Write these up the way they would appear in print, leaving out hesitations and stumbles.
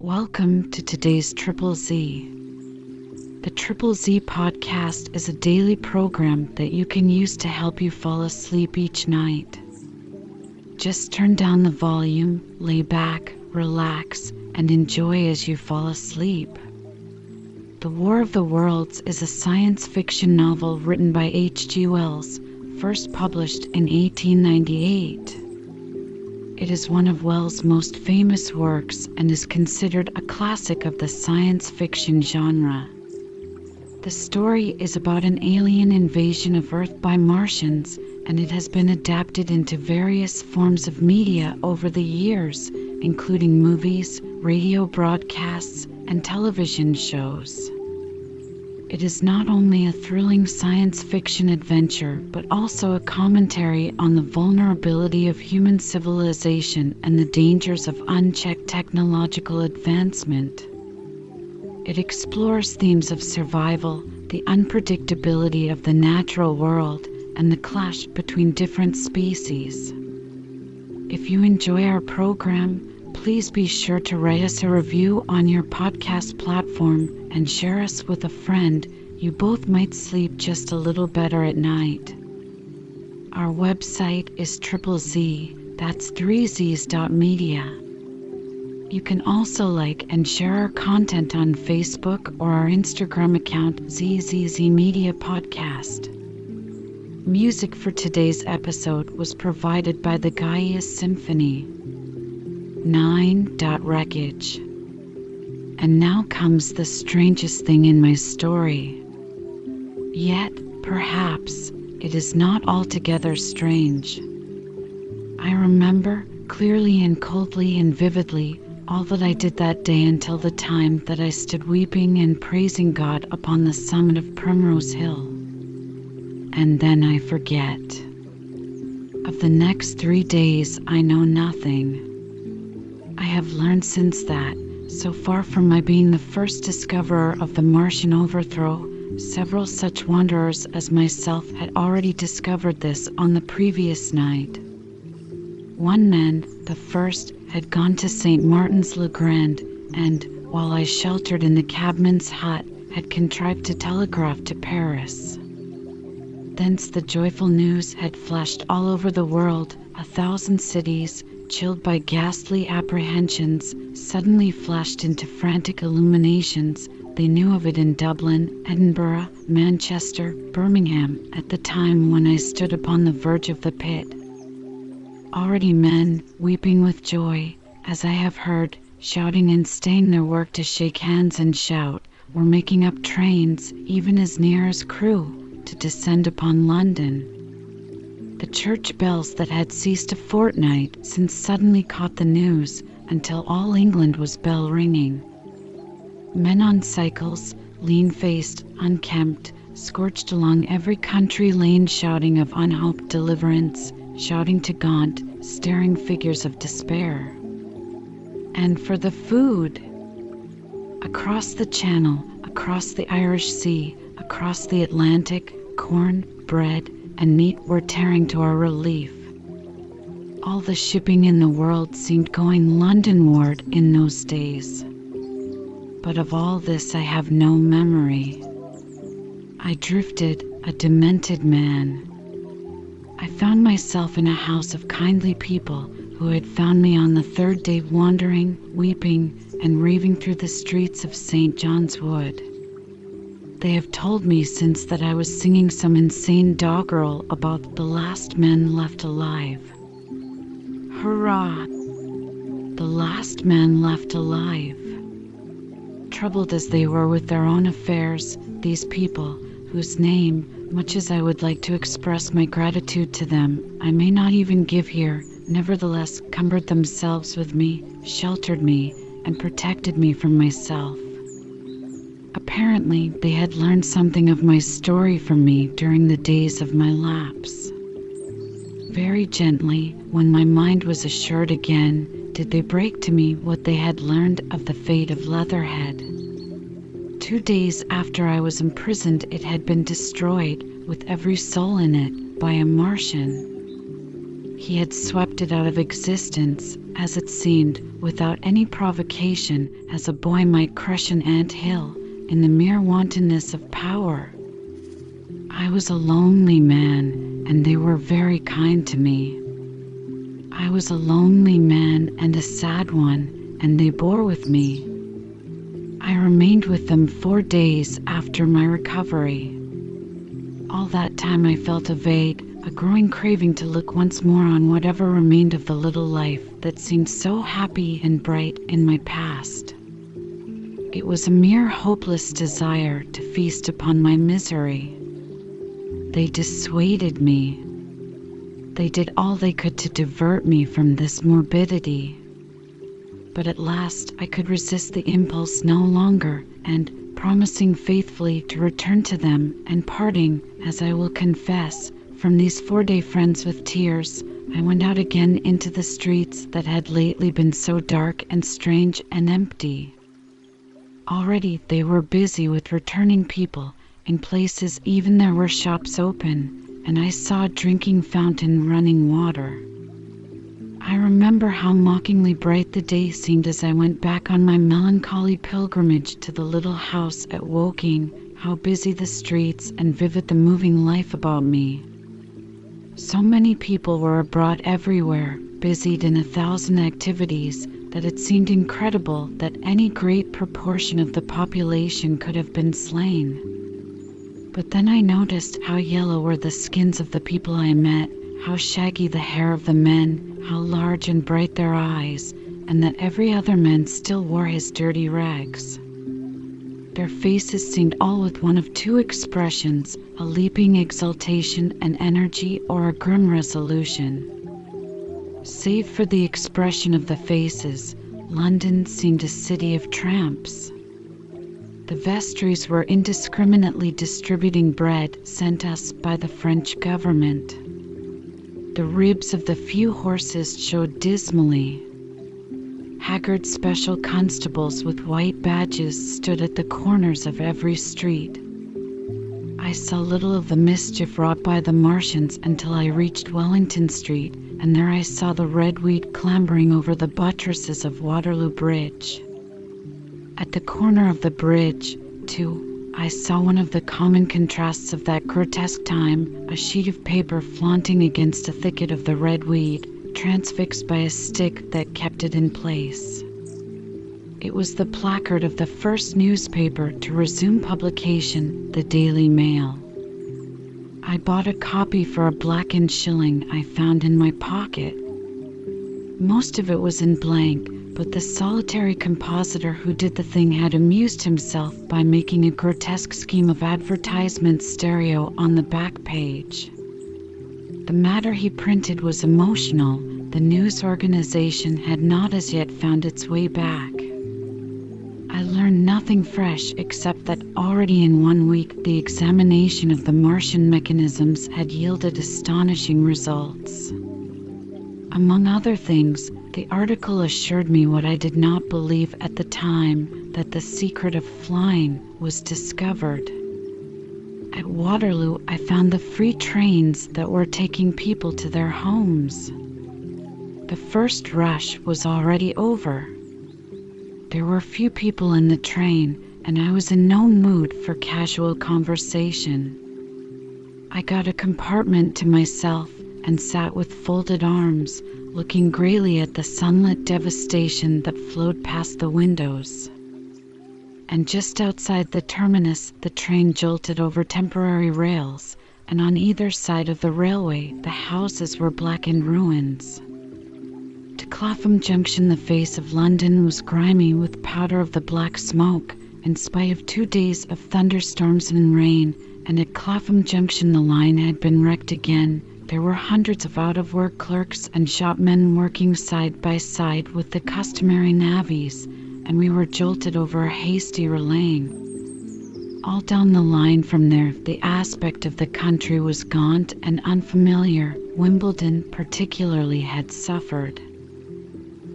Welcome to today's Triple Z. The Triple Z podcast is a daily program that you can use to help you fall asleep each night. Just turn down the volume, lay back, relax, and enjoy as you fall asleep. The War of the Worlds is a science fiction novel written by H.G. Wells, first published in 1898. It is one of Wells' most famous works and is considered a classic of the science fiction genre. The story is about an alien invasion of Earth by Martians, and it has been adapted into various forms of media over the years, including movies, radio broadcasts, and television shows. It is not only a thrilling science fiction adventure, but also a commentary on the vulnerability of human civilization and the dangers of unchecked technological advancement. It explores themes of survival, the unpredictability of the natural world, and the clash between different species. If you enjoy our program, please be sure to write us a review on your podcast platform and share us with a friend. You both might sleep just a little better at night. Our website is Z, that's 3z's.media. You can also like and share our content on Facebook or our Instagram account ZZZ Media Podcast. Music for today's episode was provided by the Gaia Symphony. 9. Wreckage. And now comes the strangest thing in my story. Yet, perhaps, it is not altogether strange. I remember, clearly and coldly and vividly, all that I did that day until the time that I stood weeping and praising God upon the summit of Primrose Hill. And then I forget. Of the next 3 days, I know nothing. I have learned since that, so far from my being the first discoverer of the Martian overthrow, several such wanderers as myself had already discovered this on the previous night. One man, the first, had gone to St. Martin's-le-Grand, and, while I sheltered in the cabman's hut, had contrived to telegraph to Paris. Thence the joyful news had flashed all over the world. 1,000 cities, chilled by ghastly apprehensions, suddenly flashed into frantic illuminations. They knew of it in Dublin, Edinburgh, Manchester, Birmingham, at the time when I stood upon the verge of the pit. Already men, weeping with joy, as I have heard, shouting and staying their work to shake hands and shout, were making up trains, even as near as Crewe, to descend upon London. The church bells that had ceased a fortnight since suddenly caught the news, until all England was bell-ringing. Men on cycles, lean-faced, unkempt, scorched along every country lane shouting of unhoped deliverance, shouting to gaunt, staring figures of despair. And for the food! Across the Channel, across the Irish Sea, across the Atlantic, corn, bread, and meat were tearing to our relief. All the shipping in the world seemed going Londonward in those days. But of all this I have no memory. I drifted, a demented man. I found myself in a house of kindly people who had found me on the third day wandering, weeping, and raving through the streets of St. John's Wood. They have told me since that I was singing some insane doggerel about the last men left alive. Hurrah! The last man left alive. Troubled as they were with their own affairs, these people, whose name, much as I would like to express my gratitude to them, I may not even give here, nevertheless cumbered themselves with me, sheltered me, and protected me from myself. Apparently, they had learned something of my story from me during the days of my lapse. Very gently, when my mind was assured again, did they break to me what they had learned of the fate of Leatherhead. 2 days after I was imprisoned, it had been destroyed, with every soul in it, by a Martian. He had swept it out of existence, as it seemed, without any provocation, as a boy might crush an ant hill in the mere wantonness of power. I was a lonely man, and they were very kind to me. I was a lonely man and a sad one, and they bore with me. I remained with them 4 days after my recovery. All that time I felt a growing craving to look once more on whatever remained of the little life that seemed so happy and bright in my past. It was a mere hopeless desire to feast upon my misery. They dissuaded me. They did all they could to divert me from this morbidity. But at last I could resist the impulse no longer, and, promising faithfully to return to them, and parting, as I will confess, from these 4-day friends with tears, I went out again into the streets that had lately been so dark and strange and empty. Already they were busy with returning people. In places even there were shops open, and I saw a drinking fountain running water. I remember how mockingly bright the day seemed as I went back on my melancholy pilgrimage to the little house at Woking, how busy the streets and vivid the moving life about me. So many people were abroad everywhere, busied in 1,000 activities, that it seemed incredible that any great proportion of the population could have been slain. But then I noticed how yellow were the skins of the people I met, how shaggy the hair of the men, how large and bright their eyes, and that every other man still wore his dirty rags. Their faces seemed all with one of two expressions, a leaping exultation and energy or a grim resolution. Save for the expression of the faces, London seemed a city of tramps. The vestries were indiscriminately distributing bread sent us by the French government. The ribs of the few horses showed dismally. Haggard special constables with white badges stood at the corners of every street. I saw little of the mischief wrought by the Martians until I reached Wellington Street, and there I saw the red weed clambering over the buttresses of Waterloo Bridge. At the corner of the bridge, too, I saw one of the common contrasts of that grotesque time, a sheet of paper flaunting against a thicket of the red weed, transfixed by a stick that kept it in place. It was the placard of the first newspaper to resume publication, the Daily Mail. I bought a copy for a blackened shilling I found in my pocket. Most of it was in blank, but the solitary compositor who did the thing had amused himself by making a grotesque scheme of advertisement stereo on the back page. The matter he printed was emotional. The news organization had not as yet found its way back. I learned nothing fresh except that already in 1 week the examination of the Martian mechanisms had yielded astonishing results. Among other things, the article assured me what I did not believe at the time, that the secret of flying was discovered. At Waterloo, I found the free trains that were taking people to their homes. The first rush was already over. There were few people in the train, and I was in no mood for casual conversation. I got a compartment to myself and sat with folded arms, looking greyly at the sunlit devastation that flowed past the windows. And just outside the terminus, the train jolted over temporary rails, and on either side of the railway, the houses were blackened ruins. To Clapham Junction, the face of London was grimy with powder of the black smoke, in spite of 2 days of thunderstorms and rain, and at Clapham Junction the line had been wrecked again. There were hundreds of out-of-work clerks and shopmen working side by side with the customary navvies, and we were jolted over a hasty relaying. All down the line from there, the aspect of the country was gaunt and unfamiliar. Wimbledon particularly had suffered.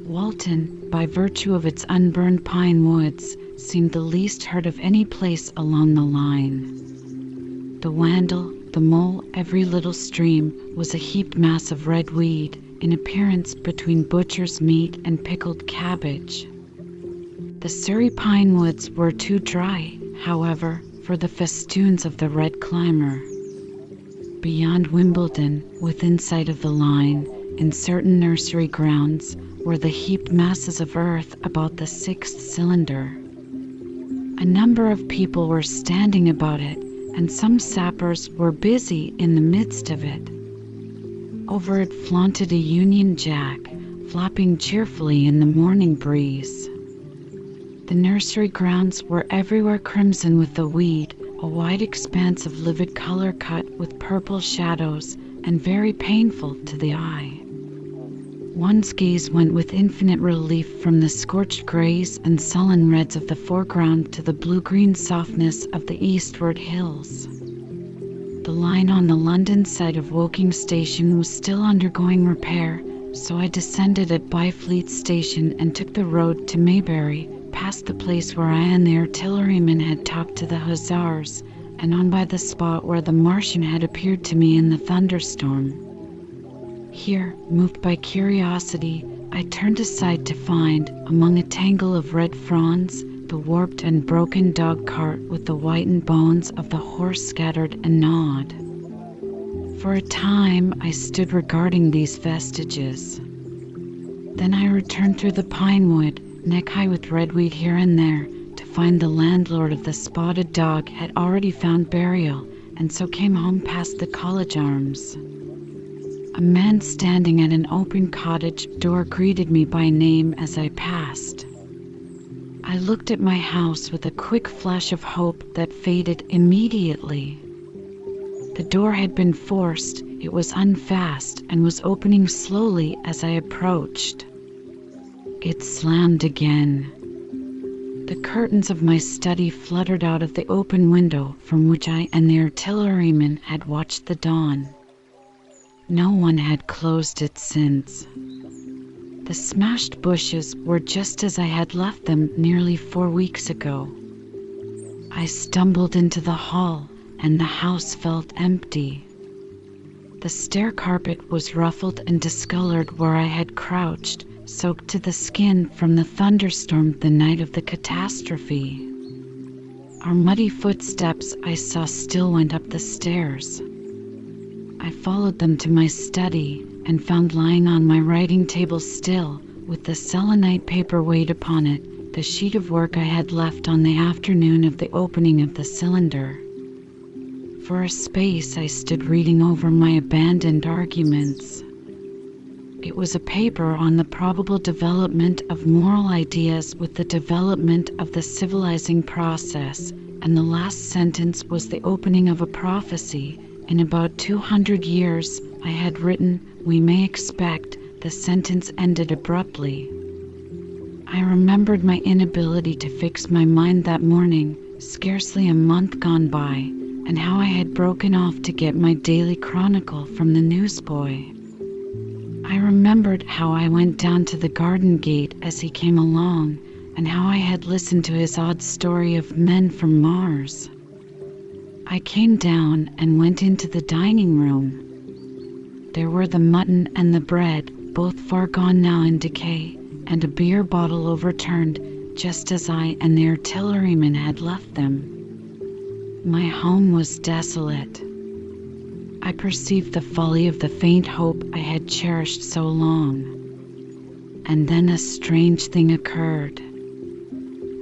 Walton, by virtue of its unburned pine woods, seemed the least hurt of any place along the line. The Wandle, the Mole, every little stream, was a heaped mass of red weed, in appearance between butcher's meat and pickled cabbage. The Surrey pine woods were too dry, however, for the festoons of the red climber. Beyond Wimbledon, within sight of the line, in certain nursery grounds, were the heaped masses of earth about the sixth cylinder. A number of people were standing about it, and some sappers were busy in the midst of it. Over it flaunted a Union Jack, flapping cheerfully in the morning breeze. The nursery grounds were everywhere crimson with the weed, a wide expanse of livid color cut with purple shadows and very painful to the eye. One's gaze went with infinite relief from the scorched grays and sullen reds of the foreground to the blue-green softness of the eastward hills. The line on the London side of Woking Station was still undergoing repair, so I descended at Byfleet Station and took the road to Maybury, past the place where I and the artilleryman had talked to the hussars, and on by the spot where the Martian had appeared to me in the thunderstorm. Here, moved by curiosity, I turned aside to find, among a tangle of red fronds, the warped and broken dog cart with the whitened bones of the horse scattered and gnawed. For a time I stood regarding these vestiges. Then I returned through the pine wood, neck-high with redweed here and there, to find the landlord of the spotted dog had already found burial, and so came home past the College Arms. A man standing at an open cottage door greeted me by name as I passed. I looked at my house with a quick flash of hope that faded immediately. The door had been forced, it was unfast, and was opening slowly as I approached. It slammed again. The curtains of my study fluttered out of the open window from which I and the artilleryman had watched the dawn. No one had closed it since. The smashed bushes were just as I had left them nearly 4 weeks ago. I stumbled into the hall, and the house felt empty. The stair carpet was ruffled and discolored where I had crouched, soaked to the skin from the thunderstorm the night of the catastrophe. Our muddy footsteps I saw still went up the stairs. I followed them to my study and found lying on my writing table still, with the selenite paper weight upon it, the sheet of work I had left on the afternoon of the opening of the cylinder. For a space I stood reading over my abandoned arguments. It was a paper on the probable development of moral ideas with the development of the civilizing process, and the last sentence was the opening of a prophecy. In about 200 years, I had written, we may expect, the sentence ended abruptly. I remembered my inability to fix my mind that morning, scarcely a month gone by, and how I had broken off to get my daily chronicle from the newsboy. I remembered how I went down to the garden gate as he came along, and how I had listened to his odd story of men from Mars. I came down and went into the dining room. There were the mutton and the bread, both far gone now in decay, and a beer bottle overturned, just as I and the artilleryman had left them. My home was desolate. I perceived the folly of the faint hope I had cherished so long. And then a strange thing occurred.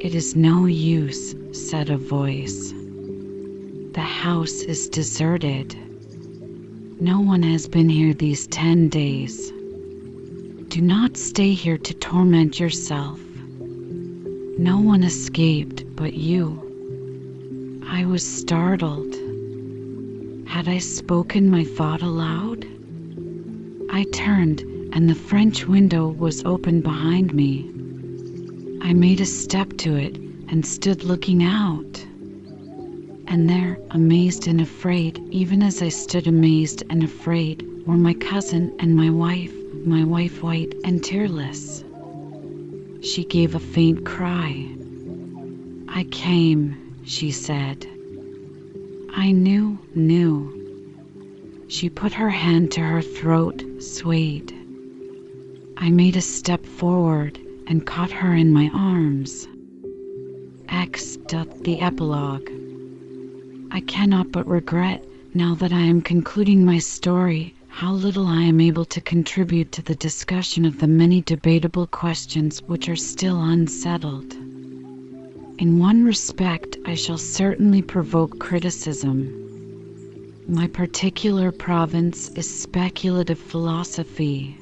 "It is no use," said a voice. "The house is deserted. No one has been here these 10 days. Do not stay here to torment yourself. No one escaped but you." I was startled. Had I spoken my thought aloud? I turned, and the French window was open behind me. I made a step to it and stood looking out. And there, amazed and afraid, even as I stood amazed and afraid, were my cousin and my wife white and tearless. She gave a faint cry. "I came," she said. I knew. She put her hand to her throat, swayed. I made a step forward and caught her in my arms. The epilogue. I cannot but regret, now that I am concluding my story, how little I am able to contribute to the discussion of the many debatable questions which are still unsettled. In one respect, I shall certainly provoke criticism. My particular province is speculative philosophy.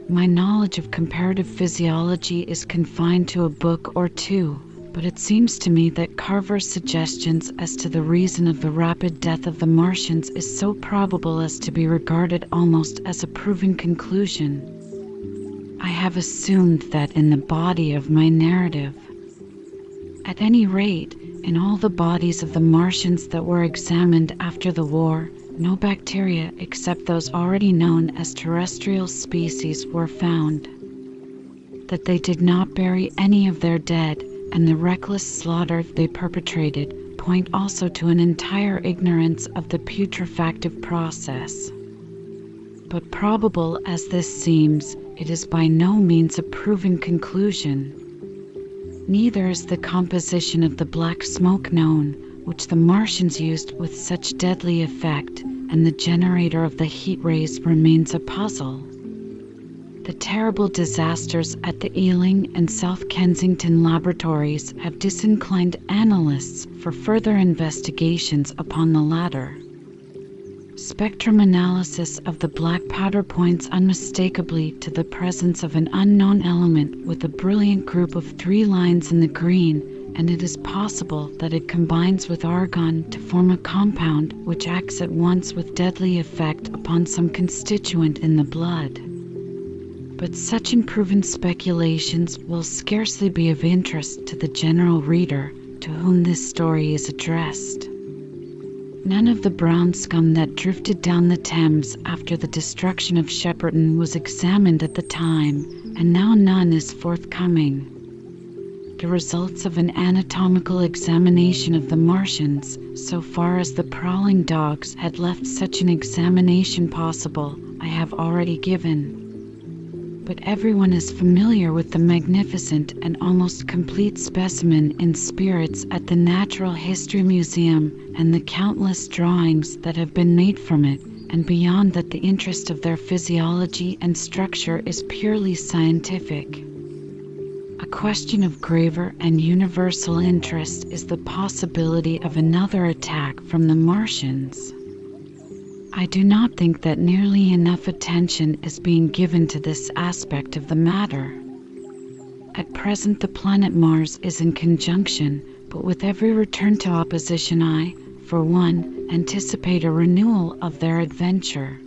My knowledge of comparative physiology is confined to a book or two, but it seems to me that Carver's suggestions as to the reason of the rapid death of the Martians is so probable as to be regarded almost as a proven conclusion. I have assumed that in the body of my narrative. At any rate, in all the bodies of the Martians that were examined after the war, no bacteria except those already known as terrestrial species were found. That they did not bury any of their dead, and the reckless slaughter they perpetrated point also to an entire ignorance of the putrefactive process. But probable as this seems, it is by no means a proven conclusion. Neither is the composition of the black smoke known, which the Martians used with such deadly effect, and the generator of the heat rays remains a puzzle. The terrible disasters at the Ealing and South Kensington laboratories have disinclined analysts for further investigations upon the latter. Spectrum analysis of the black powder points unmistakably to the presence of an unknown element with a brilliant group of 3 lines in the green, and it is possible that it combines with argon to form a compound which acts at once with deadly effect upon some constituent in the blood. But such unproven speculations will scarcely be of interest to the general reader to whom this story is addressed. None of the brown scum that drifted down the Thames after the destruction of Shepperton was examined at the time, and now none is forthcoming. The results of an anatomical examination of the Martians, so far as the prowling dogs had left such an examination possible, I have already given. But everyone is familiar with the magnificent and almost complete specimen in spirits at the Natural History Museum and the countless drawings that have been made from it, and beyond that the interest of their physiology and structure is purely scientific. A question of graver and universal interest is the possibility of another attack from the Martians. I do not think that nearly enough attention is being given to this aspect of the matter. At present the planet Mars is in conjunction, but with every return to opposition I, for one, anticipate a renewal of their adventure.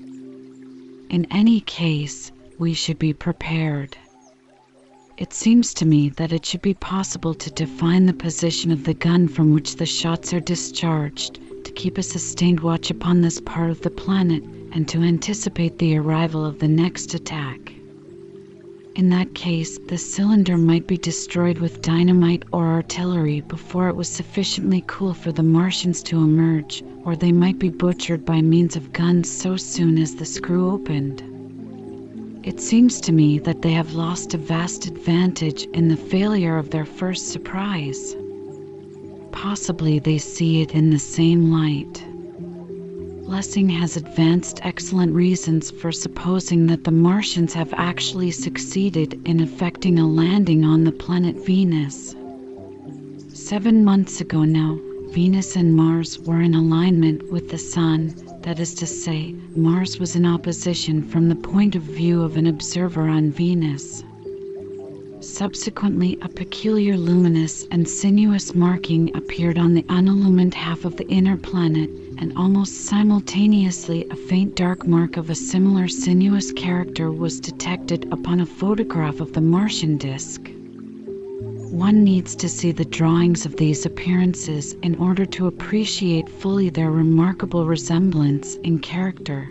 In any case, we should be prepared. It seems to me that it should be possible to define the position of the gun from which the shots are discharged, to keep a sustained watch upon this part of the planet, and to anticipate the arrival of the next attack. In that case, the cylinder might be destroyed with dynamite or artillery before it was sufficiently cool for the Martians to emerge, or they might be butchered by means of guns so soon as the screw opened. It seems to me that they have lost a vast advantage in the failure of their first surprise. Possibly they see it in the same light. Lessing has advanced excellent reasons for supposing that the Martians have actually succeeded in effecting a landing on the planet Venus. 7 months ago now, Venus and Mars were in alignment with the Sun, that is to say, Mars was in opposition from the point of view of an observer on Venus. Subsequently, a peculiar luminous and sinuous marking appeared on the unillumined half of the inner planet, and almost simultaneously a faint dark mark of a similar sinuous character was detected upon a photograph of the Martian disk. One needs to see the drawings of these appearances in order to appreciate fully their remarkable resemblance in character.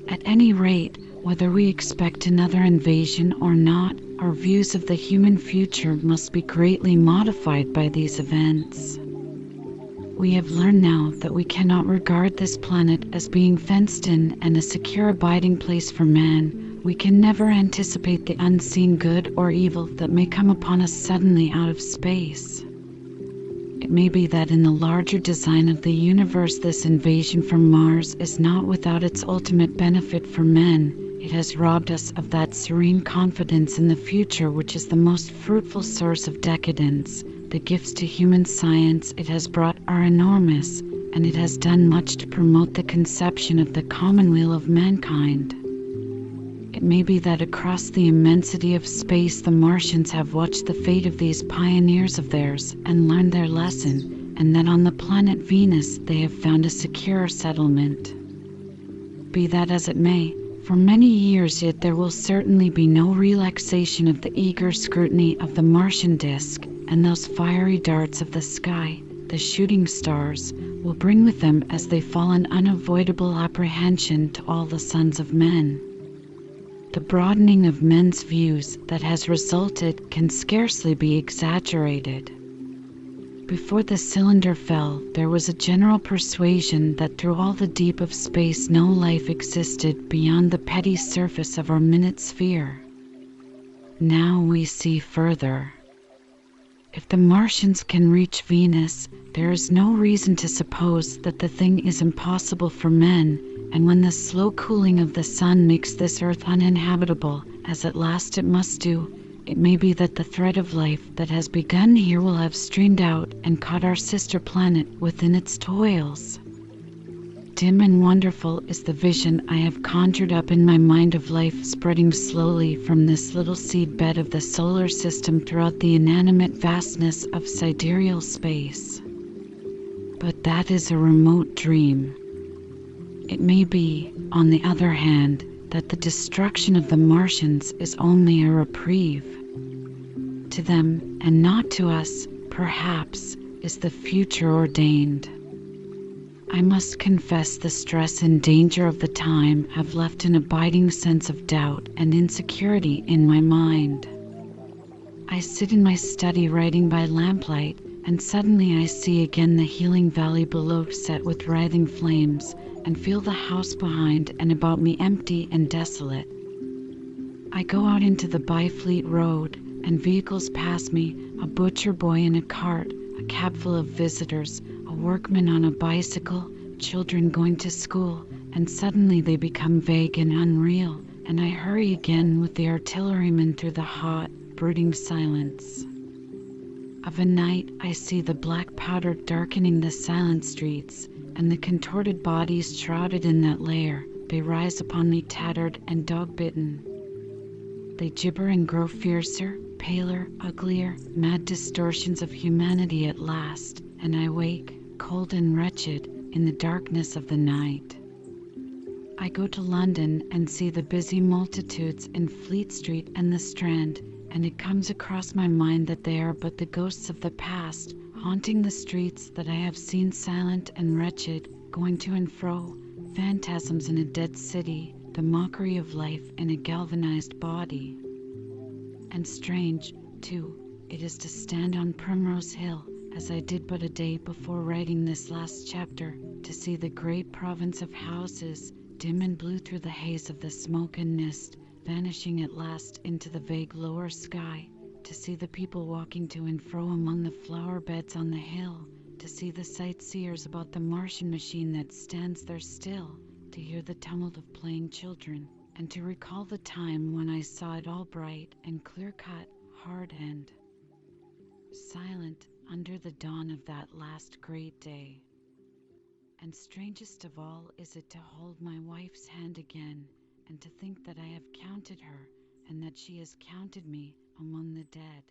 At any rate, whether we expect another invasion or not, our views of the human future must be greatly modified by these events. We have learned now that we cannot regard this planet as being fenced in and a secure abiding place for man, We can never anticipate the unseen good or evil that may come upon us suddenly out of space. It may be that in the larger design of the universe, this invasion from Mars is not without its ultimate benefit for men. It has robbed us of that serene confidence in the future which is the most fruitful source of decadence. The gifts to human science it has brought are enormous, and it has done much to promote the conception of the commonweal of mankind. It may be that across the immensity of space the Martians have watched the fate of these pioneers of theirs and learned their lesson, and that on the planet Venus they have found a secure settlement. Be that as it may, for many years yet there will certainly be no relaxation of the eager scrutiny of the Martian disk, and those fiery darts of the sky, the shooting stars, will bring with them as they fall an unavoidable apprehension to all the sons of men. The broadening of men's views that has resulted can scarcely be exaggerated. Before the cylinder fell, there was a general persuasion that through all the deep of space no life existed beyond the petty surface of our minute sphere. Now we see further. If the Martians can reach Venus, there is no reason to suppose that the thing is impossible for men, and when the slow cooling of the sun makes this earth uninhabitable, as at last it must do, it may be that the thread of life that has begun here will have streamed out and caught our sister planet within its toils. Dim and wonderful is the vision I have conjured up in my mind of life spreading slowly from this little seed bed of the solar system throughout the inanimate vastness of sidereal space. But that is a remote dream. It may be, on the other hand, that the destruction of the Martians is only a reprieve. To them, and not to us, perhaps, is the future ordained. I must confess the stress and danger of the time have left an abiding sense of doubt and insecurity in my mind. I sit in my study writing by lamplight, and suddenly I see again the healing valley below set with writhing flames, and feel the house behind and about me empty and desolate. I go out into the Byfleet Road, and vehicles pass me, a butcher boy in a cart, a cab full of visitors, a workman on a bicycle, children going to school, and suddenly they become vague and unreal, and I hurry again with the artilleryman through the hot, brooding silence. Of a night I see the black powder darkening the silent streets, and the contorted bodies shrouded in that layer, they rise upon me tattered and dog-bitten. They gibber and grow fiercer, paler, uglier, mad distortions of humanity at last, and I wake, cold and wretched, in the darkness of the night. I go to London and see the busy multitudes in Fleet Street and the Strand, and it comes across my mind that they are but the ghosts of the past, haunting the streets that I have seen silent and wretched, going to and fro, phantasms in a dead city, the mockery of life in a galvanized body. And strange, too, it is to stand on Primrose Hill, as I did but a day before writing this last chapter, to see the great province of houses, dim and blue through the haze of the smoke and mist, vanishing at last into the vague lower sky, to see the people walking to and fro among the flower beds on the hill, to see the sightseers about the Martian machine that stands there still, to hear the tumult of playing children, and to recall the time when I saw it all bright and clear-cut, hard and silent under the dawn of that last great day. And strangest of all is it to hold my wife's hand again, and to think that I have counted her, and that she has counted me among the dead.